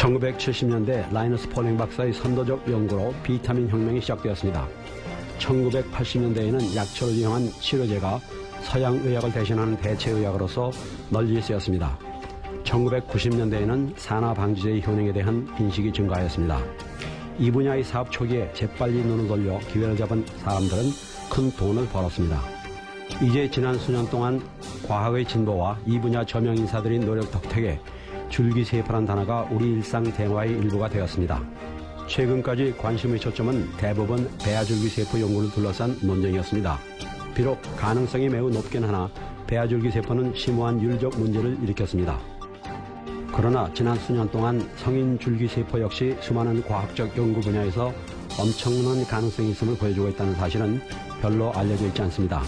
1970년대 라이너스 폴링 박사의 선도적 연구로 비타민 혁명이 시작되었습니다. 1980년대에는 약초를 이용한 치료제가 서양 의학을 대신하는 대체의학으로서 널리 쓰였습니다. 1990년대에는 산화방지제의 효능에 대한 인식이 증가하였습니다. 이 분야의 사업 초기에 재빨리 눈을 돌려 기회를 잡은 사람들은 큰 돈을 벌었습니다. 이제 지난 수년 동안 과학의 진보와 이 분야 저명 인사들의 노력 덕택에 줄기세포란 단어가 우리 일상 대화의 일부가 되었습니다. 최근까지 관심의 초점은 대부분 배아줄기세포 연구를 둘러싼 논쟁이었습니다. 비록 가능성이 매우 높긴 하나 배아줄기세포는 심오한 윤리적 문제를 일으켰습니다. 그러나 지난 수년 동안 성인줄기세포 역시 수많은 과학적 연구 분야에서 엄청난 가능성이 있음을 보여주고 있다는 사실은 별로 알려져 있지 않습니다.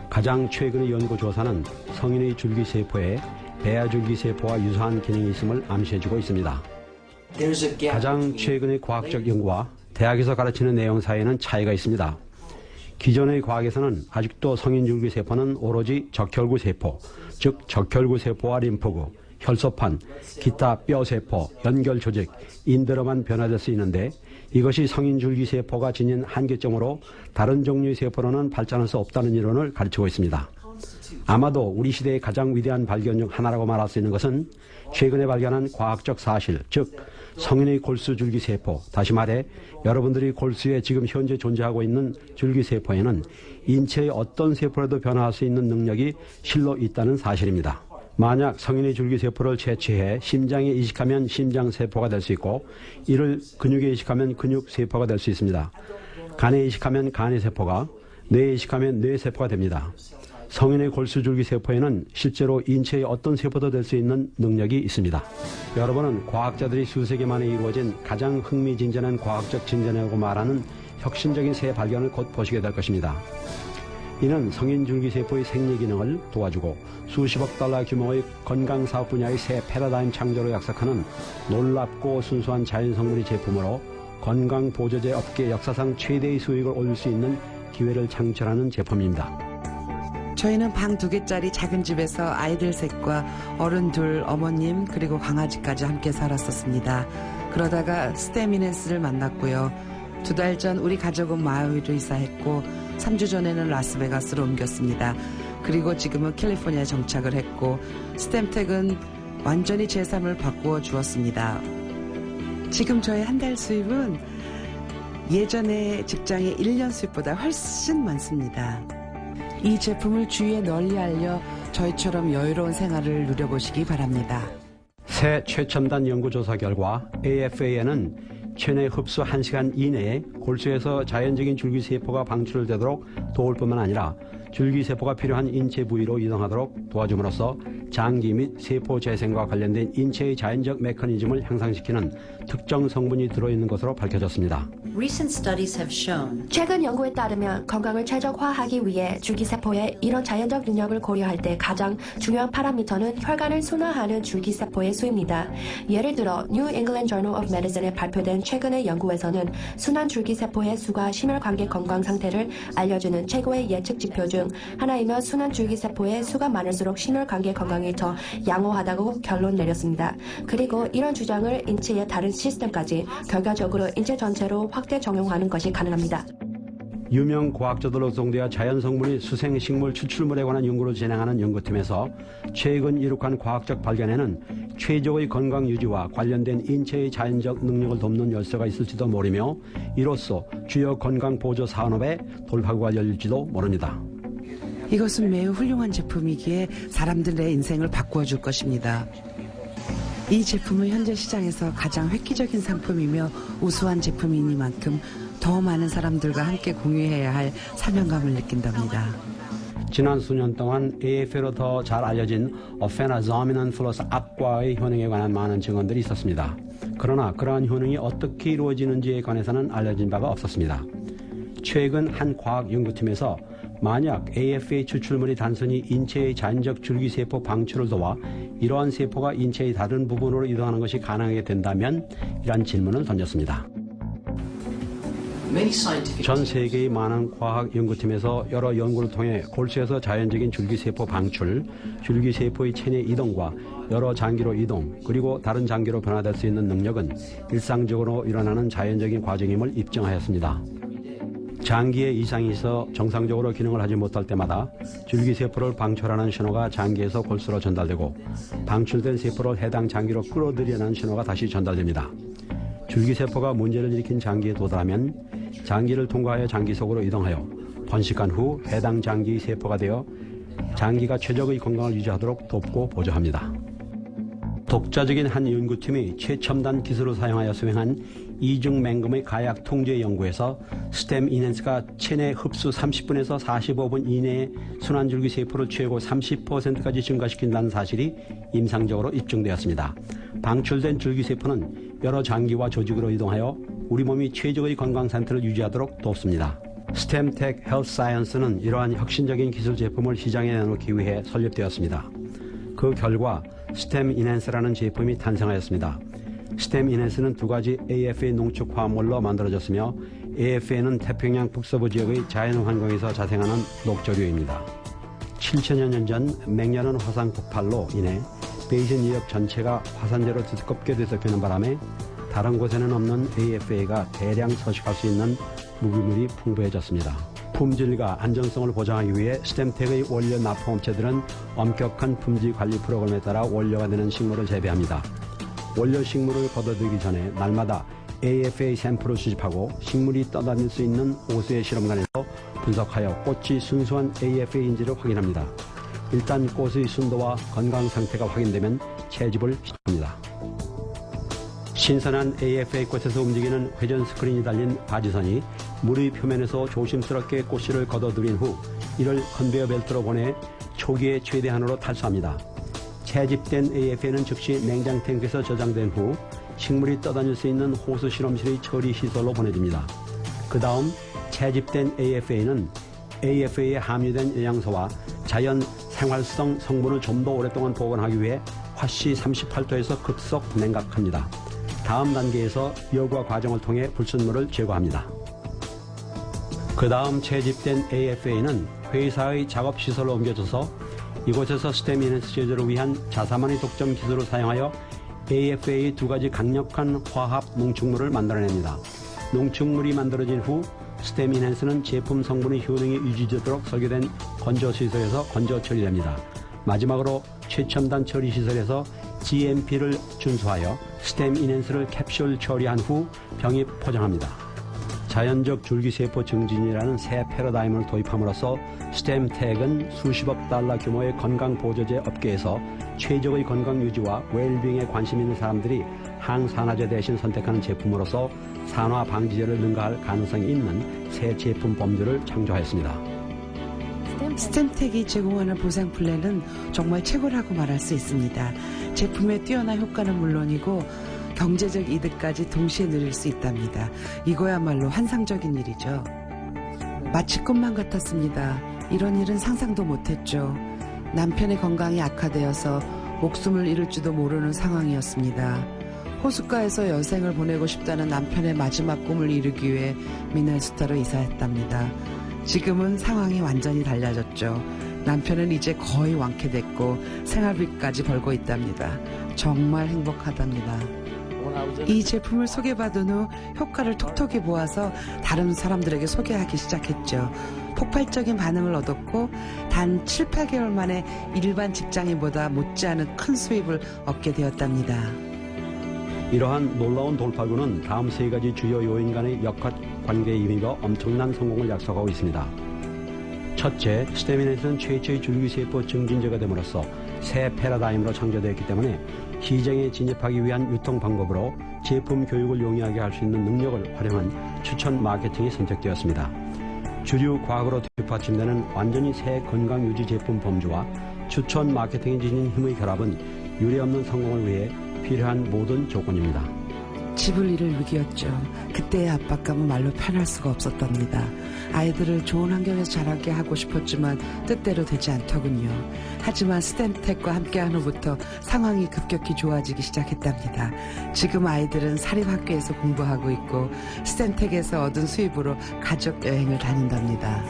가장 최근의 연구조사는 성인의 줄기세포에 배아줄기세포와 유사한 기능이 있음을 암시해주고 있습니다. 가장 최근의 과학적 연구와 대학에서 가르치는 내용 사이에는 차이가 있습니다. 기존의 과학에서는 아직도 성인줄기세포는 오로지 적혈구세포, 즉 적혈구세포와 림프구, 혈소판, 기타 뼈세포, 연결조직, 인대로만 변화될 수 있는데 이것이 성인줄기세포가 지닌 한계점으로 다른 종류의 세포로는 발전할 수 없다는 이론을 가르치고 있습니다. 아마도 우리 시대의 가장 위대한 발견 중 하나라고 말할 수 있는 것은 최근에 발견한 과학적 사실, 즉 성인의 골수줄기세포, 다시 말해 여러분들이 골수에 지금 현재 존재하고 있는 줄기세포에는 인체의 어떤 세포라도 변화할 수 있는 능력이 실로 있다는 사실입니다. 만약 성인의 줄기세포를 채취해 심장에 이식하면 심장세포가 될 수 있고 이를 근육에 이식하면 근육세포가 될 수 있습니다. 간에 이식하면 간의세포가, 뇌에 이식하면 뇌세포가 됩니다. 성인의 골수줄기세포에는 실제로 인체의 어떤 세포도 될 수 있는 능력이 있습니다. 여러분은 과학자들이 수세기 만에 이루어진 가장 흥미진진한 과학적 진전이라고 말하는 혁신적인 새 발견을 곧 보시게 될 것입니다. 이는 성인줄기세포의 생리기능을 도와주고 수십억 달러 규모의 건강사업 분야의 새 패러다임 창조로 약속하는 놀랍고 순수한 자연성분의 제품으로 건강보조제 업계 역사상 최대의 수익을 올릴 수 있는 기회를 창출하는 제품입니다. 저희는 방 2개짜리 작은 집에서 아이들 셋과 어른 둘, 어머님 그리고 강아지까지 함께 살았었습니다. 그러다가 스테미넨스를 만났고요. 2달 전 우리 가족은 마우이로 이사했고 3주 전에는 라스베가스로 옮겼습니다. 그리고 지금은 캘리포니아에 정착을 했고 스템텍은 완전히 제 삶을 바꾸어 주었습니다. 지금 저의 한 달 수입은 예전에 직장의 1년 수입보다 훨씬 많습니다. 이 제품을 주위에 널리 알려 저희처럼 여유로운 생활을 누려보시기 바랍니다. 새 최첨단 연구조사 결과 AFA에는 체내 흡수 1시간 이내에 골수에서 자연적인 줄기세포가 방출되도록 도울 뿐만 아니라 줄기세포가 필요한 인체 부위로 이동하도록 도와줌으로써 장기 및 세포 재생과 관련된 인체의 자연적 메커니즘을 향상시키는 특정 성분이 들어있는 것으로 밝혀졌습니다. 최근 연구에 따르면 건강을 최적화하기 위해 줄기세포의 이런 자연적 능력을 고려할 때 가장 중요한 파라미터는 혈관을 순환하는 줄기세포의 수입니다. 예를 들어 New England Journal of Medicine에 발표된 최근의 연구에서는 순환 줄기세포의 수가 심혈관계 건강 상태를 알려주는 최고의 예측 지표 중 하나이며 순환 줄기세포의 수가 많을수록 심혈관계 건강이 더 양호하다고 결론 내렸습니다. 그리고 이런 주장을 인체의 다른 시스템까지 결과적으로 인체 전체로 확대 적용하는 것이 가능합니다. 유명 과학자들로 구성되어 자연성분이 수생식물 추출물에 관한 연구를 진행하는 연구팀에서 최근 이룩한 과학적 발견에는 최적의 건강 유지와 관련된 인체의 자연적 능력을 돕는 열쇠가 있을지도 모르며 이로써 주요 건강 보조 산업의 돌파구가 열릴지도 모릅니다. 이것은 매우 훌륭한 제품이기에 사람들의 인생을 바꾸어 줄 것입니다. 이 제품은 현재 시장에서 가장 획기적인 상품이며 우수한 제품이니만큼 더 많은 사람들과 함께 공유해야 할 사명감을 느낀답니다. 지난 수년 동안 AFA로 더 잘 알려진 페나조미넌 플러스 압과의 효능에 관한 많은 증언들이 있었습니다. 그러나 그러한 효능이 어떻게 이루어지는지에 관해서는 알려진 바가 없었습니다. 최근 한 과학 연구팀에서 만약 AFA 추출물이 단순히 인체의 자연적 줄기세포 방출을 도와 이러한 세포가 인체의 다른 부분으로 이동하는 것이 가능하게 된다면 이란 질문을 던졌습니다. 전 세계의 많은 과학 연구팀에서 여러 연구를 통해 골수에서 자연적인 줄기세포 방출, 줄기세포의 체내 이동과 여러 장기로 이동, 그리고 다른 장기로 변화될 수 있는 능력은 일상적으로 일어나는 자연적인 과정임을 입증하였습니다. 장기에 이상이 있어 정상적으로 기능을 하지 못할 때마다 줄기세포를 방출하는 신호가 장기에서 골수로 전달되고 방출된 세포를 해당 장기로 끌어들이는 신호가 다시 전달됩니다. 줄기세포가 문제를 일으킨 장기에 도달하면 장기를 통과하여 장기 속으로 이동하여 번식한 후 해당 장기의 세포가 되어 장기가 최적의 건강을 유지하도록 돕고 보조합니다. 독자적인 한 연구팀이 최첨단 기술을 사용하여 수행한 이중 맹금의 가약 통제 연구에서 스템 이넨스가 체내 흡수 30분에서 45분 이내에 순환줄기 세포를 최고 30%까지 증가시킨다는 사실이 임상적으로 입증되었습니다. 방출된 줄기세포는 여러 장기와 조직으로 이동하여 우리 몸이 최적의 건강 상태를 유지하도록 돕습니다. 스템텍 헬스 사이언스는 이러한 혁신적인 기술 제품을 시장에 내놓기 위해 설립되었습니다. 그 결과 스템 이넨스라는 제품이 탄생하였습니다. 스템 이넨스는 두 가지 AFA 농축 화합물로 만들어졌으며 AFA는 태평양 북서부 지역의 자연 환경에서 자생하는 녹조류입니다. 7천여 년 전 맹렬한 화산 폭발로 인해 베이징 지역 전체가 화산재로 두껍게 뒤섞이는 바람에 다른 곳에는 없는 AFA가 대량 서식할 수 있는 무기물이 풍부해졌습니다. 품질과 안전성을 보장하기 위해 스템텍의 원료 납품업체들은 엄격한 품질 관리 프로그램에 따라 원료가 되는 식물을 재배합니다. 원료 식물을 걷어들이기 전에 날마다 AFA 샘플을 수집하고 식물이 떠다닐 수 있는 호수의 실험관에서 분석하여 꽃이 순수한 AFA인지를 확인합니다. 일단 꽃의 순도와 건강 상태가 확인되면 채집을 시작합니다. 신선한 AFA 꽃에서 움직이는 회전 스크린이 달린 바지선이 물의 표면에서 조심스럽게 꽃씨를 걷어들인 후 이를 컨베이어 벨트로 보내 초기에 최대한으로 탈수합니다. 채집된 AFA는 즉시 냉장 탱크에서 저장된 후 식물이 떠다닐 수 있는 호수 실험실의 처리 시설로 보내집니다. 그 다음 채집된 AFA는 AFA에 함유된 영양소와 자연 생활성 성분을 좀 더 오랫동안 보관하기 위해 화씨 38도에서 급속 냉각합니다. 다음 단계에서 여과 과정을 통해 불순물을 제거합니다. 그 다음 채집된 AFA는 회사의 작업시설로 옮겨져서 이곳에서 스템 이넨스 제조를 위한 자사만의 독점 기술을 사용하여 AFA의 두 가지 강력한 화합 농축물을 만들어냅니다. 농축물이 만들어진 후 스템 이넨스는 제품 성분의 효능이 유지되도록 설계된 건조시설에서 건조 처리됩니다. 마지막으로 최첨단 처리시설에서 GMP를 준수하여 스템 이넨스를 캡슐 처리한 후 병에 포장합니다. 자연적 줄기세포 증진이라는 새 패러다임을 도입함으로써 스템텍은 수십억 달러 규모의 건강보조제 업계에서 최적의 건강 유지와 웰빙에 관심 있는 사람들이 항산화제 대신 선택하는 제품으로서 산화 방지제를 능가할 가능성이 있는 새 제품 범주를 창조하였습니다. 스템텍이 제공하는 보상 플랜은 정말 최고라고 말할 수 있습니다. 제품의 뛰어난 효과는 물론이고 경제적 이득까지 동시에 누릴 수 있답니다. 이거야말로 환상적인 일이죠. 마치 꿈만 같았습니다. 이런 일은 상상도 못했죠. 남편의 건강이 악화되어서 목숨을 잃을지도 모르는 상황이었습니다. 호숫가에서 여생을 보내고 싶다는 남편의 마지막 꿈을 이루기 위해 미네소타로 이사했답니다. 지금은 상황이 완전히 달라졌죠. 남편은 이제 거의 완쾌됐고 생활비까지 벌고 있답니다. 정말 행복하답니다. 이 제품을 소개받은 후 효과를 톡톡히 모아서 다른 사람들에게 소개하기 시작했죠. 폭발적인 반응을 얻었고 단 7, 8개월 만에 일반 직장인보다 못지않은 큰 수입을 얻게 되었답니다. 이러한 놀라운 돌파구는 다음 세 가지 주요 요인 간의 역학관계에 힘입어 엄청난 성공을 약속하고 있습니다. 첫째, 스템 이넨스는 최초의 줄기세포 증진제가 됨으로써 새 패러다임으로 창조되었기 때문에 시장에 진입하기 위한 유통 방법으로 제품 교육을 용이하게 할 수 있는 능력을 활용한 추천 마케팅이 선택되었습니다. 주류 과학으로 뒷받침되는 완전히 새 건강유지 제품 범주와 추천 마케팅에 지닌 힘의 결합은 유례없는 성공을 위해 필요한 모든 조건입니다. 집을 잃을 위기였죠. 그때의 압박감은 말로 표현할 수가 없었답니다. 아이들을 좋은 환경에서 자라게 하고 싶었지만 뜻대로 되지 않더군요. 하지만 스템텍과 함께한 후부터 상황이 급격히 좋아지기 시작했답니다. 지금 아이들은 사립학교에서 공부하고 있고 스템텍에서 얻은 수입으로 가족 여행을 다닌답니다.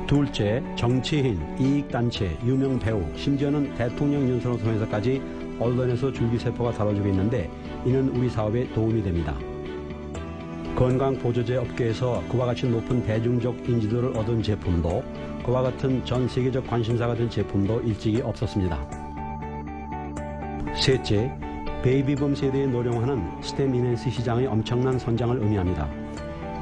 둘째, 정치인, 이익단체, 유명 배우, 심지어는 대통령 연설을 통해서까지 언론에서 줄기세포가 다뤄지고 있는데 이는 우리 사업에 도움이 됩니다. 건강보조제 업계에서 그와 같이 높은 대중적 인지도를 얻은 제품도 그와 같은 전 세계적 관심사가 된 제품도 일찍이 없었습니다. 셋째, 베이비붐 세대에 노령하는 스템 이넨스 시장의 엄청난 선장을 의미합니다.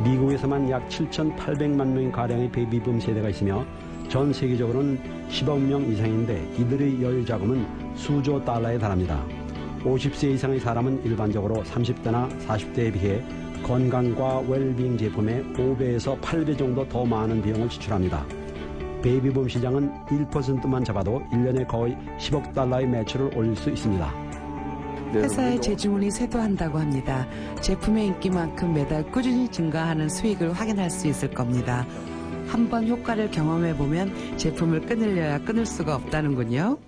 미국에서만 약 7,800만 명가량의 베이비붐 세대가 있으며 전 세계적으로는 10억 명 이상인데 이들의 여유 자금은 수조 달러에 달합니다. 50세 이상의 사람은 일반적으로 30대나 40대에 비해 건강과 웰빙 제품에 5배에서 8배 정도 더 많은 비용을 지출합니다. 베이비붐 시장은 1%만 잡아도 1년에 거의 10억 달러의 매출을 올릴 수 있습니다. 회사의 재주문이 쇄도한다고 합니다. 제품의 인기만큼 매달 꾸준히 증가하는 수익을 확인할 수 있을 겁니다. 한번 효과를 경험해보면 제품을 끊으려야 끊을 수가 없다는군요.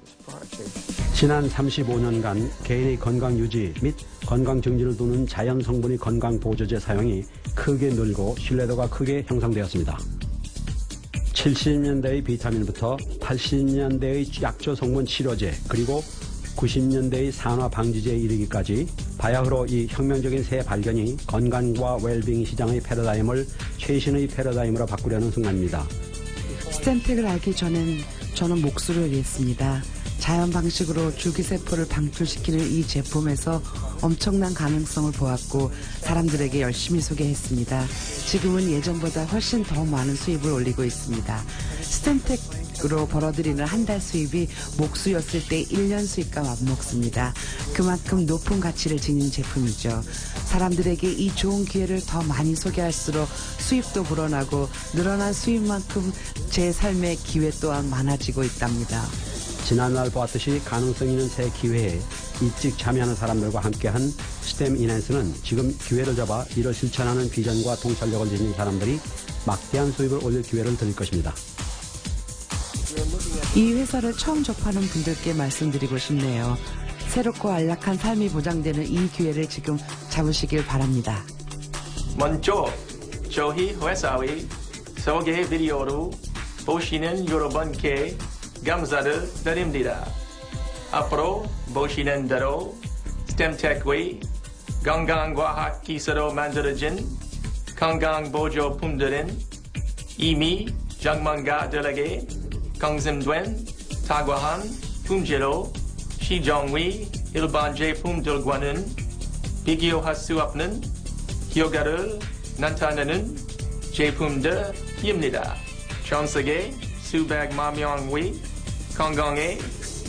지난 35년간 개인의 건강 유지 및 건강 증진을 도는 자연 성분의 건강 보조제 사용이 크게 늘고 신뢰도가 크게 형성되었습니다. 70년대의 비타민부터 80년대의 약초 성분 치료제 그리고 90년대의 산화 방지제에 이르기까지 바야흐로 이 혁명적인 새 발견이 건강과 웰빙 시장의 패러다임을 최신의 패러다임으로 바꾸려는 순간입니다. 스템텍을 알기 전엔 저는 목수를 일했습니다. 자연 방식으로 줄기세포를 방출시키는 이 제품에서 엄청난 가능성을 보았고 사람들에게 열심히 소개했습니다. 지금은 예전보다 훨씬 더 많은 수입을 올리고 있습니다. 스템텍으로 벌어들이는 한 달 수입이 목수였을 때 1년 수입과 맞먹습니다. 그만큼 높은 가치를 지닌 제품이죠. 사람들에게 이 좋은 기회를 더 많이 소개할수록 수입도 불어나고 늘어난 수입만큼 제 삶의 기회 또한 많아지고 있답니다. 지난날 보았듯이 가능성 있는 새 기회에 일찍 참여하는 사람들과 함께한 스템 이넨스는 지금 기회를 잡아 이를 실천하는 비전과 통찰력을 지닌 사람들이 막대한 수입을 올릴 기회를 드릴 것입니다. 이 회사를 처음 접하는 분들께 말씀드리고 싶네요. 새롭고 안락한 삶이 보장되는 이 기회를 지금 잡으시길 바랍니다. 먼저 저희 회사의 소개 비디오를 보시는 여러분께 감사를 드립니다. 앞으로 보시는 대로 스템텍의 건강과학 기술로 만들어진 건강보조품들은 이미 전문가들에게 검증된 탁월한 품질로 시중의 일반 제품들과는 비교할 수 없는 효과를 나타내는 제품들입니다. 전 세계 수백만 명의 건강에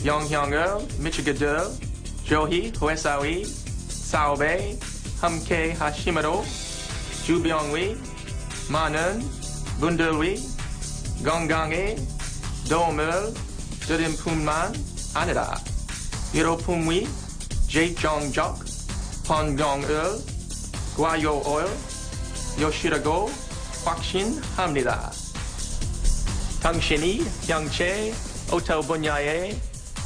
영향을 미치게 될 저희 회사의 사업에 함께 하심으로 주변의 많은 분들의 건강에 도움을 드린 뿐만 아니라 의료품의 재정적 건강을 과요할 것이라고 확신합니다. 당신이 형체 오토 분야에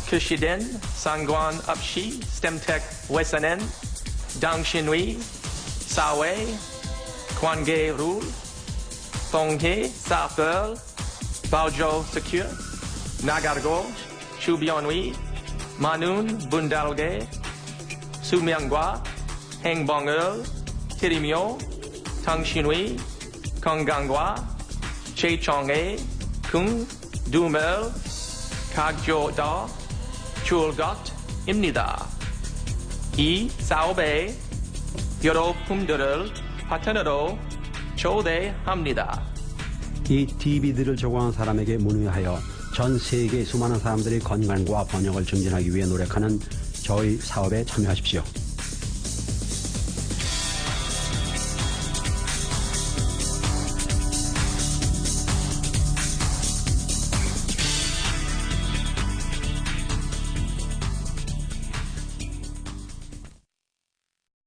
계시든 상관없이 스템텍 회사는 당신의 사회 관계를 통해 사업을 보조시켜 나가고 주변의 많은 분들에게 수명과 행복을 드리며 당신의 건강과 재정에 큰 도움을 가져다 줄 것입니다. 이 사업에 여러분들을 파트너로 초대합니다. 이 DVD를 제공한 사람에게 문의하여 전 세계 수많은 사람들의 건강과 번영을 증진하기 위해 노력하는 저희 사업에 참여하십시오.